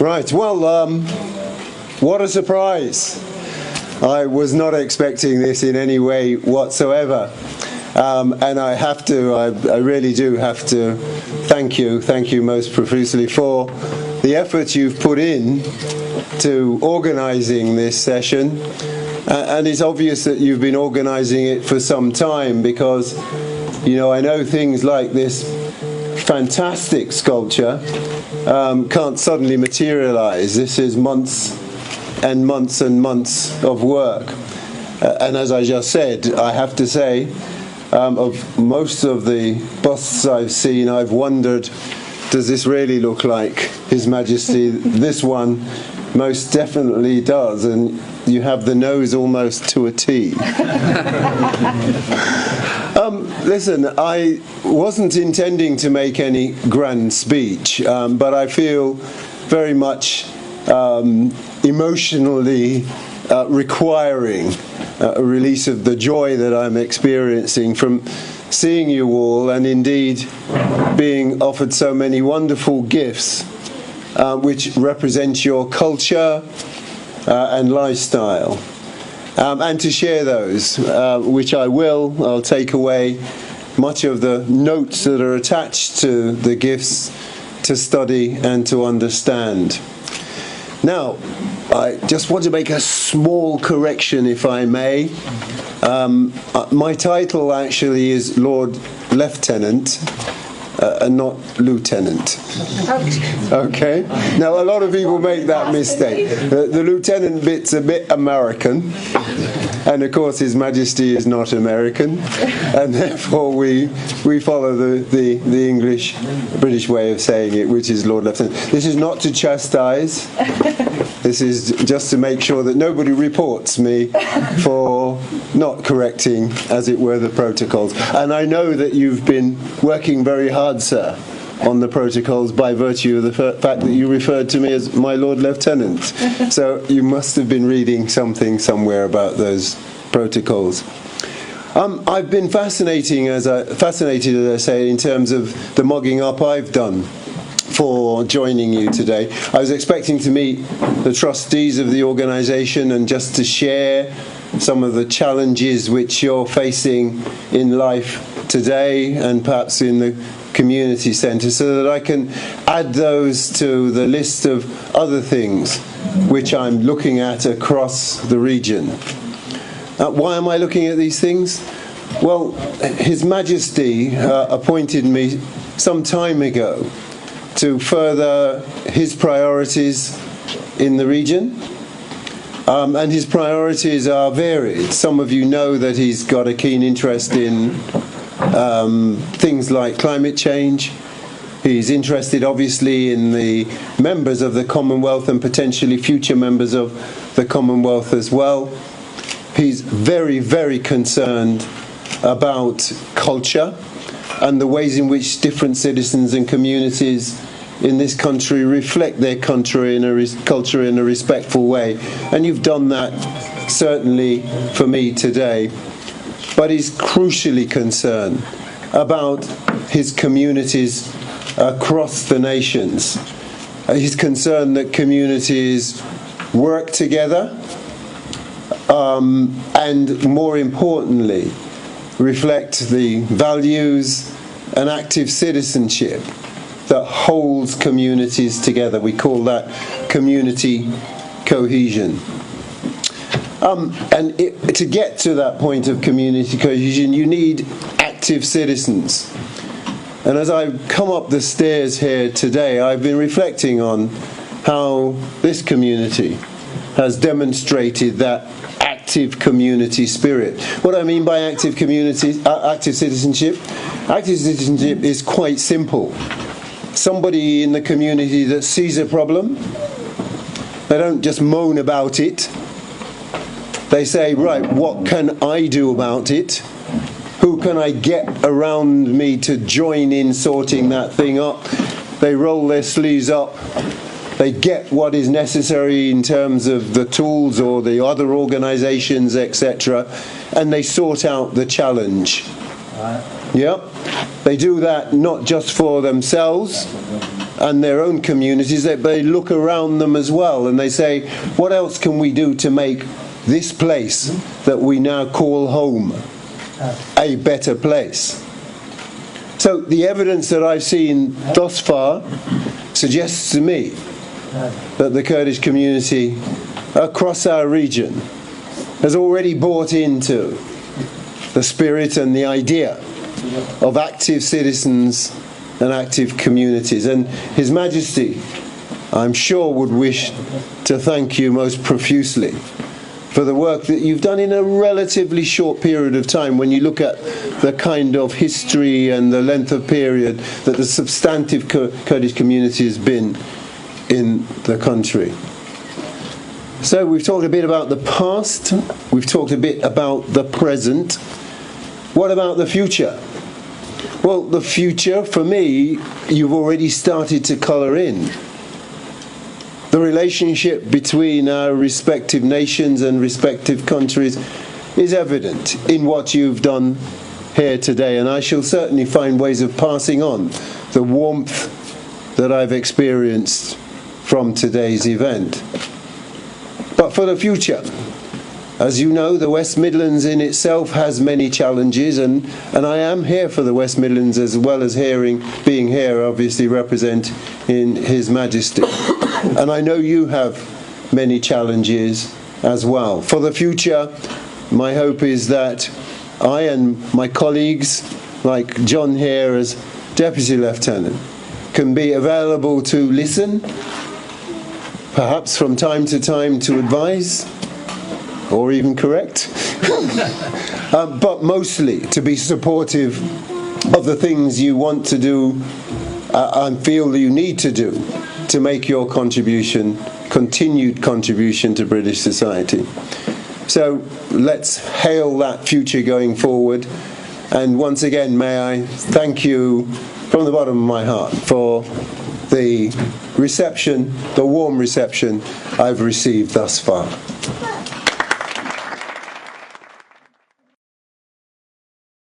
Right, well, what a surprise. I was not expecting this in any way whatsoever. And I really do have to thank you most profusely for the effort you've put in to organising this session. And it's obvious that you've been organising it for some time because, I know things like this fantastic sculpture can't suddenly materialise. This is months and months and months of work. And as I just said, I have to say, of most of the busts I've seen, I've wondered, does this really look like His Majesty? This one most definitely does, and you have the nose almost to a T. Listen, I wasn't intending to make any grand speech, but I feel very much emotionally requiring a release of the joy that I'm experiencing from seeing you all, and indeed being offered so many wonderful gifts which represent your culture and lifestyle. And to share those, which I'll take away much of the notes that are attached to the gifts to study and to understand. Now, I just want to make a small correction, if I may. My title actually is Lord Lieutenant, and not Lieutenant. Okay? Now, a lot of people make that mistake. The Lieutenant bit's a bit American, and of course His Majesty is not American, and therefore we follow the English, British way of saying it, which is Lord Lieutenant. This is not to chastise. This is just to make sure that nobody reports me for not correcting, as it were, the protocols. And I know that you've been working very hard, sir, on the protocols by virtue of the fact that you referred to me as my Lord Lieutenant. So you must have been reading something somewhere about those protocols. I've been fascinated, as I say, in terms of the mogging up I've done for joining you today. I was expecting to meet the trustees of the organisation and just to share some of the challenges which you're facing in life today and perhaps in the community centre, so that I can add those to the list of other things which I'm looking at across the region. Why am I looking at these things? Well, His Majesty appointed me some time ago to further his priorities in the region. And his priorities are varied. Some of you know that he's got a keen interest in things like climate change. He's interested, obviously, in the members of the Commonwealth and potentially future members of the Commonwealth as well. He's very, very concerned about culture and the ways in which different citizens and communities in this country reflect their country culture in a respectful way. And you've done that, certainly, for me today. But he's crucially concerned about his communities across the nations. He's concerned that communities work together and, more importantly, reflect the values and active citizenship that holds communities together. We call that community cohesion. To get to that point of community cohesion, you need active citizens. And as I've come up the stairs here today, I've been reflecting on how this community has demonstrated that active community spirit. What I mean by active citizenship? Active citizenship is quite simple. Somebody in the community that sees a problem, they don't just moan about it. They say, right, what can I do about it? Who can I get around me to join in sorting that thing up? They roll their sleeves up. They get what is necessary in terms of the tools or the other organisations, etc., and they sort out the challenge. Yeah, they do that not just for themselves and their own communities, they look around them as well and they say, what else can we do to make this place that we now call home a better place? So the evidence that I've seen thus far suggests to me that the Kurdish community across our region has already bought into the spirit and the idea of active citizens and active communities. And His Majesty, I'm sure, would wish to thank you most profusely for the work that you've done in a relatively short period of time when you look at the kind of history and the length of period that the substantive Kurdish community has been in the country. So we've talked a bit about the past, we've talked a bit about the present. What about the future? Well, the future, for me, you've already started to colour in. The relationship between our respective nations and respective countries is evident in what you've done here today, and I shall certainly find ways of passing on the warmth that I've experienced from today's event. But for the future, as you know, the West Midlands in itself has many challenges, and I am here for the West Midlands as well as being here, obviously representing His Majesty. And I know you have many challenges as well. For the future, my hope is that I and my colleagues, like John here as Deputy Lieutenant, can be available to listen, perhaps from time to time to advise, or even correct, but mostly to be supportive of the things you want to do and feel that you need to do to make your continued contribution to British society. So let's hail that future going forward. And once again, may I thank you from the bottom of my heart for the reception, the warm reception I've received thus far.